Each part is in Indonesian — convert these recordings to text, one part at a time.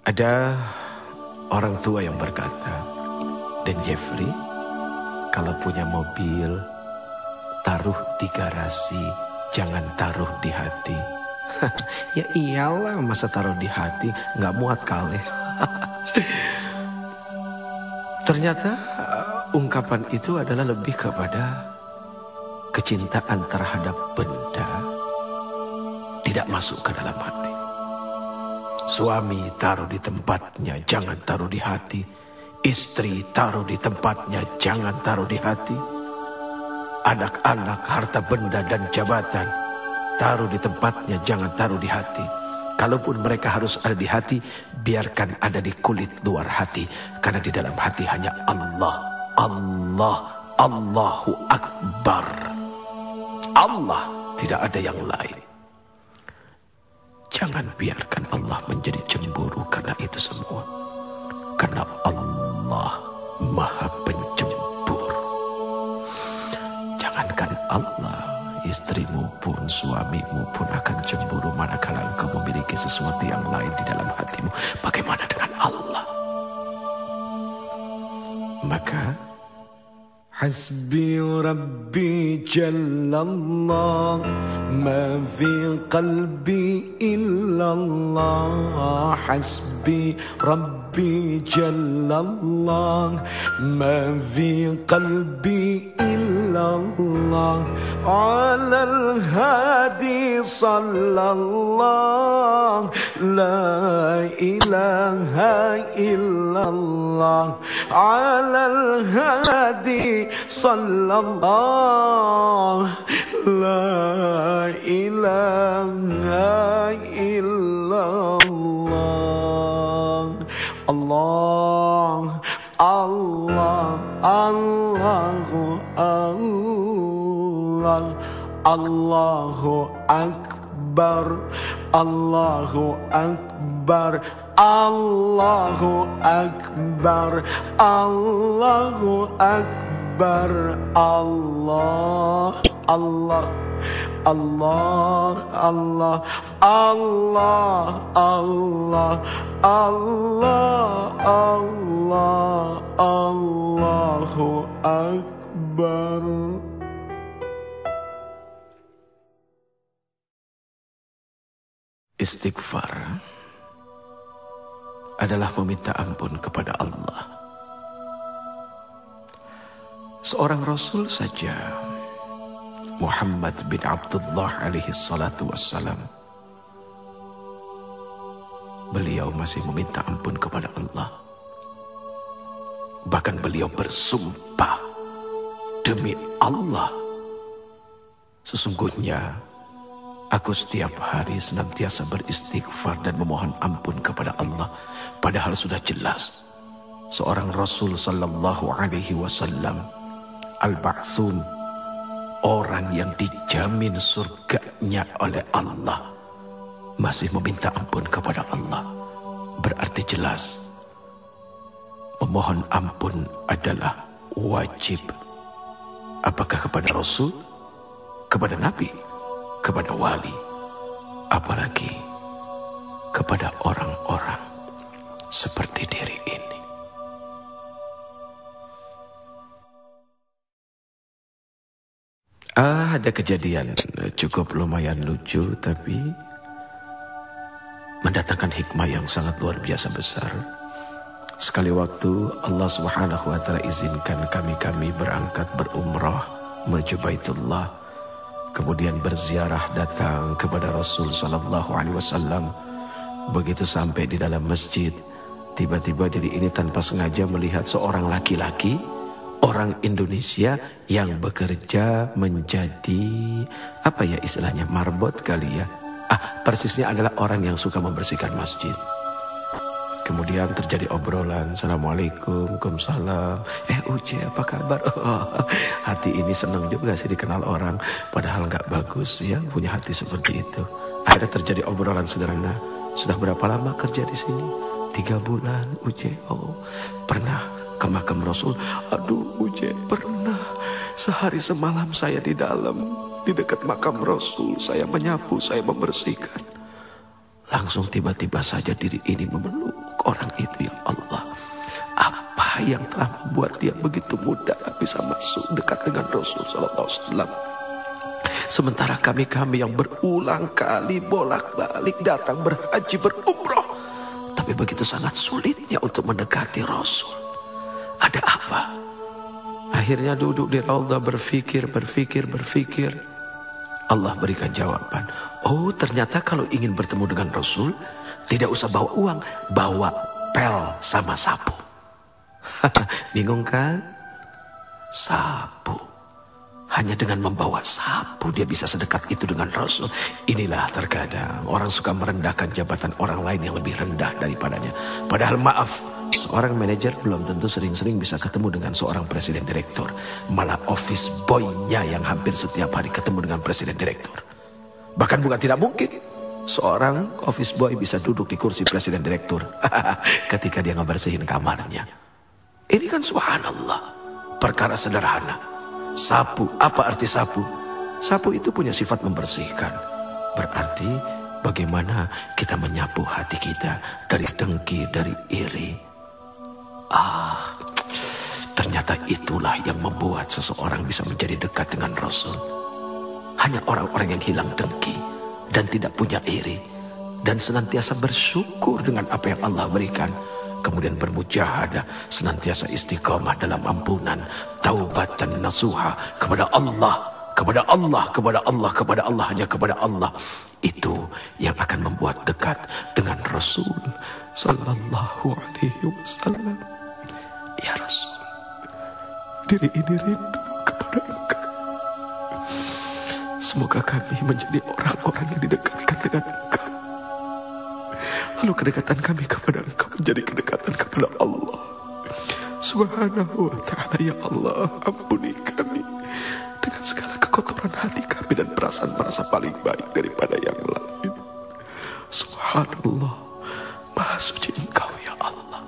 Ada orang tua yang berkata, "Dan Jeffrey, kalau punya mobil, taruh di garasi, jangan taruh di hati." Ya iyalah, masa taruh di hati, nggak muat kali. Ternyata ungkapan itu adalah lebih kepada kecintaan terhadap benda tidak masuk ke dalam hati. Suami taruh di tempatnya, jangan taruh di hati. Istri taruh di tempatnya, jangan taruh di hati. Anak-anak, harta benda dan jabatan taruh di tempatnya, jangan taruh di hati. Kalaupun mereka harus ada di hati, biarkan ada di kulit luar hati. Karena di dalam hati hanya Allah, Allah, Allahu Akbar. Allah, tidak ada yang lain. Jangan biarkan Allah menjadi cemburu karena itu semua. Karena Allah Maha Pencemburu. Jangankan Allah, istrimu pun, suamimu pun akan cemburu manakala engkau memiliki sesuatu yang lain di dalam hatimu. Bagaimana dengan Allah? Maka Hasbi Rabbi Jallallah, ma fi qalbi illallah. Hasbi Rabbi Jallallah, ma fi qalbi illallah. Ala al-hadi sallallah, la ilaha illallah. Ala al-hadi sallallahu, la ilaha illallah. Allah, Allah, Allahu Allah, Allahu Akbar, Allahu Akbar, Allahu Akbar, Allahu Akbar, Allah, Allah, Allah, Allah, Allah, Allah, Allah, Allah, Allahu Akbar. Istighfar adalah meminta ampun kepada Allah. Seorang Rasul saja, Muhammad bin Abdullah alaihi salatu wassalam, beliau masih meminta ampun kepada Allah. Bahkan beliau bersumpah, demi Allah, sesungguhnya aku setiap hari senantiasa beristighfar dan memohon ampun kepada Allah. Padahal sudah jelas seorang Rasul sallallahu alaihi wasallam, al-ba'tsum, orang yang dijamin surganya oleh Allah, masih meminta ampun kepada Allah. Berarti jelas memohon ampun adalah wajib. Apakah kepada Rasul, kepada Nabi, kepada wali, apalagi kepada orang-orang seperti diri ini. Ada kejadian cukup lumayan lucu, tapi mendatangkan hikmah yang sangat luar biasa besar. Sekali waktu Allah Subhanahu wa Ta'ala izinkan kami berangkat berumrah menuju Baitullah, kemudian berziarah datang kepada Rasul sallallahu alaihi wasallam. Begitu sampai di dalam masjid, tiba-tiba diri ini tanpa sengaja melihat seorang laki-laki, orang Indonesia yang bekerja menjadi, apa ya istilahnya, marbot kali ya. Persisnya adalah orang yang suka membersihkan masjid. Kemudian terjadi obrolan, Assalamualaikum, Waalaikumsalam. Uce, apa kabar? Hati ini senang juga sih dikenal orang, padahal nggak bagus ya punya hati seperti itu. Akhirnya terjadi obrolan sederhana. Sudah berapa lama kerja di sini? 3 bulan, Uce. Oh, pernah ke makam Rasul? Aduh, Uce, pernah. Sehari semalam saya di dalam, di dekat makam Rasul. Saya menyapu, saya membersihkan. Langsung tiba-tiba saja diri ini memeluk orang itu ya Allah? Apa yang telah membuat dia begitu mudah bisa masuk dekat dengan Rasul sallallahu alaihi wasallam? Sementara kami yang berulang kali bolak-balik datang berhaji berumrah, tapi begitu sangat sulitnya untuk mendekati Rasul. Ada apa? Akhirnya duduk di raudhah berfikir. Allah berikan jawaban. Oh, ternyata kalau ingin bertemu dengan Rasul, tidak usah bawa uang, bawa pel sama sapu. Bingung kan? Sapu. Hanya dengan membawa sapu dia bisa sedekat itu dengan Rasul. Inilah terkadang orang suka merendahkan jabatan orang lain yang lebih rendah daripadanya. Padahal maaf, seorang manajer belum tentu sering-sering bisa ketemu dengan seorang presiden direktur. Malah office boy-nya yang hampir setiap hari ketemu dengan presiden direktur. Bahkan bukan tidak mungkin seorang office boy bisa duduk di kursi presiden direktur ketika dia ngebersihin kamarnya. Ini kan subhanallah, perkara sederhana. Sapu, apa arti sapu? Sapu itu punya sifat membersihkan. Berarti bagaimana kita menyapu hati kita dari dengki, dari iri. Ternyata itulah yang membuat seseorang bisa menjadi dekat dengan Rasul. Hanya orang-orang yang hilang dengki dan tidak punya iri dan senantiasa bersyukur dengan apa yang Allah berikan. Kemudian bermujahadah, senantiasa istiqamah dalam ampunan, taubat dan nasuha kepada Allah, hanya kepada Allah. Itu yang akan membuat dekat dengan Rasul sallallahu alaihi wasallam. Ya Rasul, diri ini rindu kepada Engkau. Semoga kami menjadi orang-orang yang didekatkan dengan Engkau. Lalu kedekatan kami kepada Engkau menjadi kedekatan kepada Allah Subhanahu wa ta'ala. Ya Allah, ampuni kami dengan segala kekotoran hati kami dan perasaan merasa paling baik daripada yang lain. Subhanallah, Maha Suci Engkau ya Allah.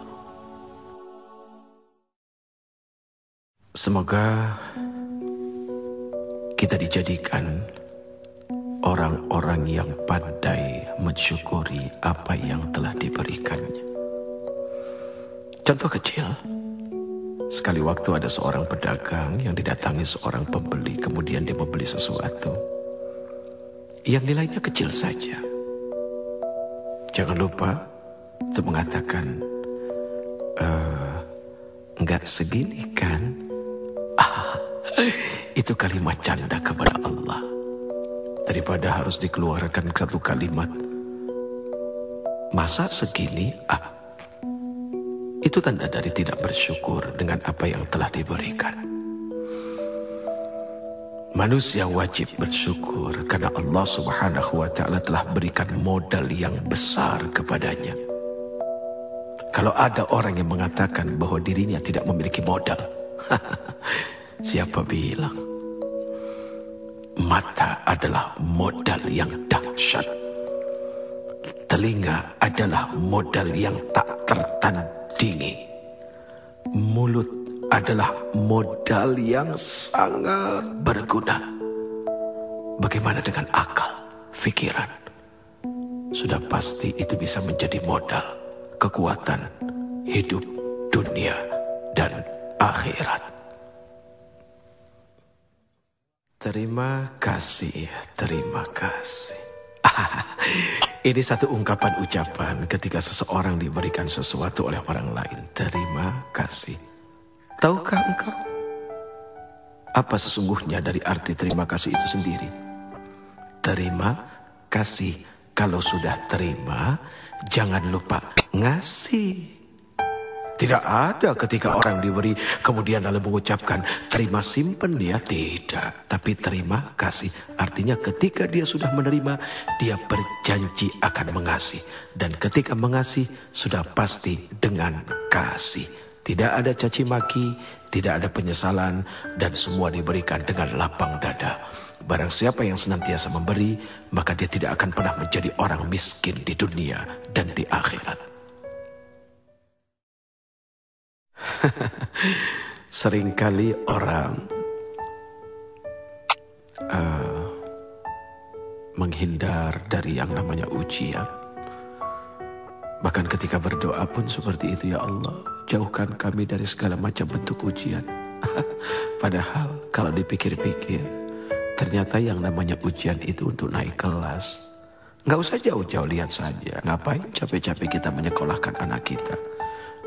Semoga kita dijadikan orang-orang yang pandai mensyukuri apa yang telah diberikannya. Contoh kecil, sekali waktu ada seorang pedagang yang didatangi seorang pembeli, kemudian dia membeli sesuatu yang nilainya kecil saja. Jangan lupa untuk mengatakan, enggak segini kan? Itu kalimat canda kepada Allah. Daripada harus dikeluarkan satu kalimat, masa segini? Itu tanda dari tidak bersyukur dengan apa yang telah diberikan. Manusia wajib bersyukur karena Allah Subhanahu wa ta'ala telah berikan modal yang besar kepadanya. Kalau ada orang yang mengatakan bahwa dirinya tidak memiliki modal, siapa bilang? Mata adalah modal yang dahsyat. Telinga adalah modal yang tak tertandingi. Mulut adalah modal yang sangat berguna. Bagaimana dengan akal, pikiran? Sudah pasti itu bisa menjadi modal kekuatan hidup dunia dan akhirat. Terima kasih, terima kasih. Ini satu ungkapan ucapan ketika seseorang diberikan sesuatu oleh orang lain. Terima kasih. Tahukah engkau apa sesungguhnya dari arti terima kasih itu sendiri? Terima kasih. Kalau sudah terima, jangan lupa ngasih. Tidak ada ketika orang diberi kemudian lalu mengucapkan terima simpen ya, tidak. Tapi terima kasih artinya ketika dia sudah menerima, dia berjanji akan mengasihi. Dan ketika mengasihi sudah pasti dengan kasih. Tidak ada caci maki, tidak ada penyesalan, dan semua diberikan dengan lapang dada. Barang siapa yang senantiasa memberi, maka dia tidak akan pernah menjadi orang miskin di dunia dan di akhirat. Seringkali orang menghindar dari yang namanya ujian. Bahkan ketika berdoa pun seperti itu, ya Allah, jauhkan kami dari segala macam bentuk ujian. Padahal kalau dipikir-pikir, ternyata yang namanya ujian itu untuk naik kelas. Nggak usah jauh-jauh, lihat saja. Ngapain capek-capek kita menyekolahkan anak kita.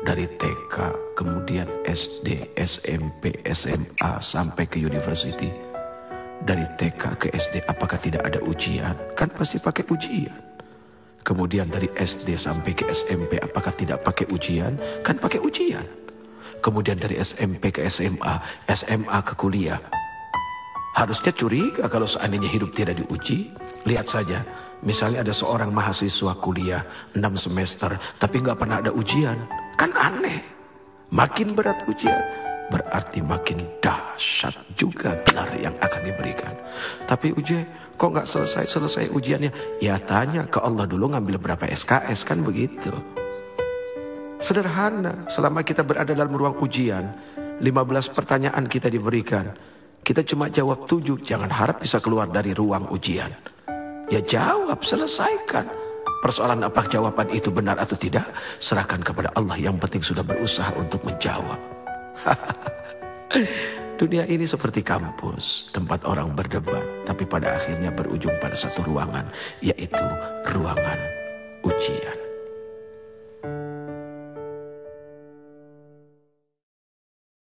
Dari TK, kemudian SD, SMP, SMA, sampai ke university. Dari TK ke SD, apakah tidak ada ujian? Kan pasti pakai ujian. Kemudian dari SD sampai ke SMP, apakah tidak pakai ujian? Kan pakai ujian. Kemudian dari SMP ke SMA, SMA ke kuliah. Harusnya curiga kalau seandainya hidup tidak diuji. Lihat saja, misalnya ada seorang mahasiswa kuliah 6 semester, tapi nggak pernah ada ujian. Kan aneh. Makin berat ujian, berarti makin dahsyat juga gelar yang akan diberikan. Tapi kok nggak selesai ujiannya? Ya tanya ke Allah dulu, ngambil berapa SKS, kan begitu. Sederhana, selama kita berada dalam ruang ujian, 15 pertanyaan kita diberikan. Kita cuma jawab 7, jangan harap bisa keluar dari ruang ujian. Ya jawab, selesaikan. Persoalan apakah jawaban itu benar atau tidak, serahkan kepada Allah, yang penting sudah berusaha untuk menjawab. Dunia ini seperti kampus, tempat orang berdebat, tapi pada akhirnya berujung pada satu ruangan, yaitu ruangan ujian.